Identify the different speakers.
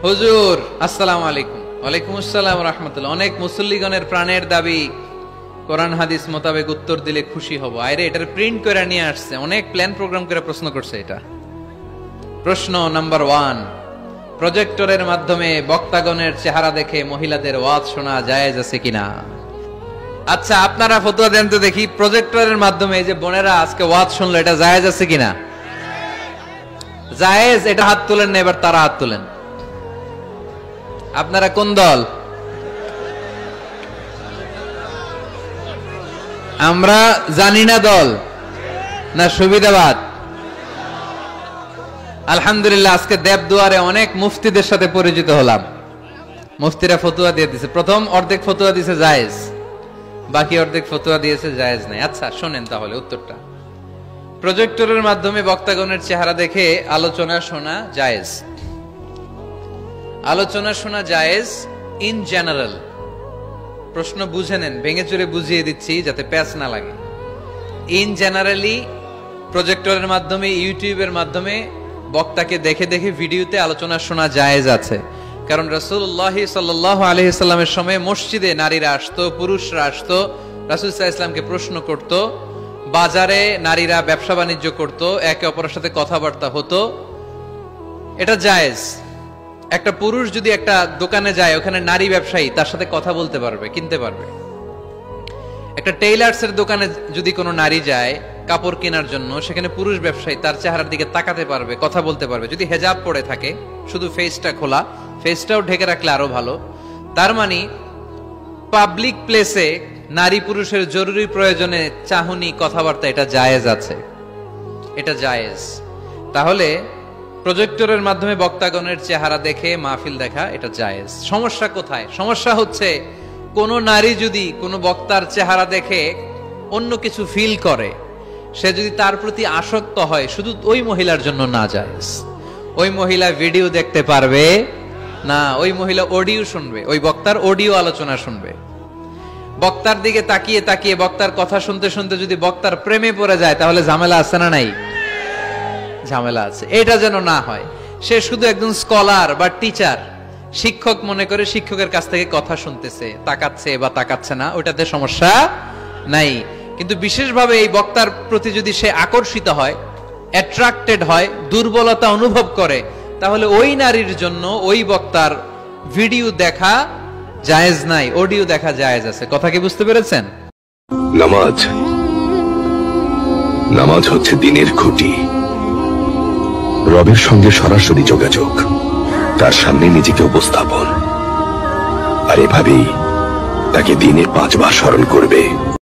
Speaker 1: হুজুর আসসালামু আলাইকুম। ওয়ালাইকুম আসসালাম ওয়া রাহমাতুল্লাহ। অনেক মুসল্লিগণের প্রাণের দাবি, কোরআন হাদিস মোতাবেক উত্তর দিলে খুশি হব। আরে এটার প্রিন্ট করে নিয়ে আসছে, অনেক প্ল্যান প্রোগ্রাম করে প্রশ্ন করছে। এটা প্রশ্ন নাম্বার 1, প্রজেক্টরের মাধ্যমে বক্তাগণের চেহারা দেখে মহিলাদের ওয়াজ শোনা জায়েজ আছে কিনা? আচ্ছা আপনারা ফতোয়া দেন তো দেখি, প্রজেক্টরের মাধ্যমে এই যে বোনেরা আজকে ওয়াজ শুনলো, এটা জায়েজ আছে কিনা? জায়েজ, এটা হাত তুলেন না, এবার তারা হাত তুলেন। আপনারা কোন দল? আমরা জানি না দল না সুবিধাবাদ। আলহামদুলিল্লাহ, আজকে দেবদুয়ারে অনেক মুফতিদের সাথে পরিচিত হলাম। মুফতিরা ফতোয়া দিয়ে দিয়েছে। প্রথম অর্ধেক ফতোয়া দিয়েছে জায়েজ, বাকি অর্ধেক ফতোয়া দিয়েছে জায়েজ নাই। আচ্ছা শোনেন তাহলে উত্তরটা। প্রজেক্টরের মাধ্যমে বক্তাগণের চেহারা দেখে আলোচনা শোনা জায়েজ। আলোচনা শোনা জায়েজ ইন জেনারেল। প্রশ্ন বুঝে নেন, ভেঙে চুরে বুঝিয়ে দিচ্ছি যাতে প্যাচ না লাগে। ইন জেনারেলি প্রজেক্টরের মাধ্যমে, ইউটিউবের মাধ্যমে বক্তাকে দেখে দেখে ভিডিওতে আলোচনা শোনা জায়েজ আছে। কারণ রাসূলুল্লাহ সাল্লাল্লাহু আলাইহি সাল্লামের সময় মসজিদে নারীরা আসতো, পুরুষরা আসতো, রাসূল সাল্লাল্লাহু আলাইহি সাল্লামকে প্রশ্ন করত। বাজারে নারীরা ব্যবসা বাণিজ্য করত, একে অপরের সাথে কথাবার্তা হতো, এটা জায়েজ। একটা পুরুষ যদি একটা দোকানে যায়, ওখানে নারী ব্যবসায়ী তার সাথে কথা বলতে পারবে, কিনতে পারবে। একটা টেইলার্স এর দোকানে যদি কোনো নারী যায় কাপড় কেনার জন্য, সেখানে পুরুষ ব্যবসায়ী তার চেহারার দিকে তাকাতে পারবে, কথা বলতে পারবে, যদি হেজাব পরে থাকে, শুধু ফেসটা খোলা, ফেসটাও ঢেকে রাখলে আরো ভালো। তার মানে পাবলিক প্লেসে নারী পুরুষের জরুরি প্রয়োজনে চাহনি, কথাবার্তা, এটা জায়েজ আছে, এটা জায়েজ। তাহলে প্রজেক্টরের মাধ্যমে বক্তাগণের চেহারা দেখে মাহফিল দেখা, এটা জায়েজ। সমস্যা কোথায়? সমস্যা হচ্ছে কোন নারী যদি কোনো বক্তার চেহারা দেখে অন্য কিছু ফিল করে, সে যদি তার প্রতি আসক্ত হয়, শুধু ওই মহিলার জন্য না জায়েজ। ওই মহিলা ভিডিও দেখতে পারবে না, ওই মহিলা অডিও শুনবে, ওই বক্তার অডিও আলোচনা শুনবে। বক্তার দিকে তাকিয়ে তাকিয়ে বক্তার কথা শুনতে শুনতে যদি বক্তার প্রেমে পড়ে যায়, তাহলে ঝামেলা আছে না নাই? ঝামেলা আছে। এটা যেন না হয়। সে শুধু একজন স্কলার বা টিচার, শিক্ষক মনে করে শিক্ষকের কাছ থেকে কথা শুনতেছে, তাকাচ্ছে বা তাকাচ্ছে না, ওটাতে সমস্যা নাই। কিন্তু বিশেষভাবে এই বক্তার প্রতি যদি সে আকর্ষিত হয়, অ্যাট্রাক্টেড হয়, দুর্বলতা অনুভব করে, তাহলে ওই নারীর জন্য ওই বক্তার ভিডিও দেখা জায়েজ নাই, অডিও দেখা জায়েজ আছে। কথা কি বুঝতে পেরেছেন?
Speaker 2: নামাজ হচ্ছে দিনের খুঁটি, রবের সঙ্গে সরাসরি যোগাযোগ, তার সামনে নিজেকে উপস্থাপন, আর এভাবেই তাকে দিনে 5 বার স্মরণ করবে।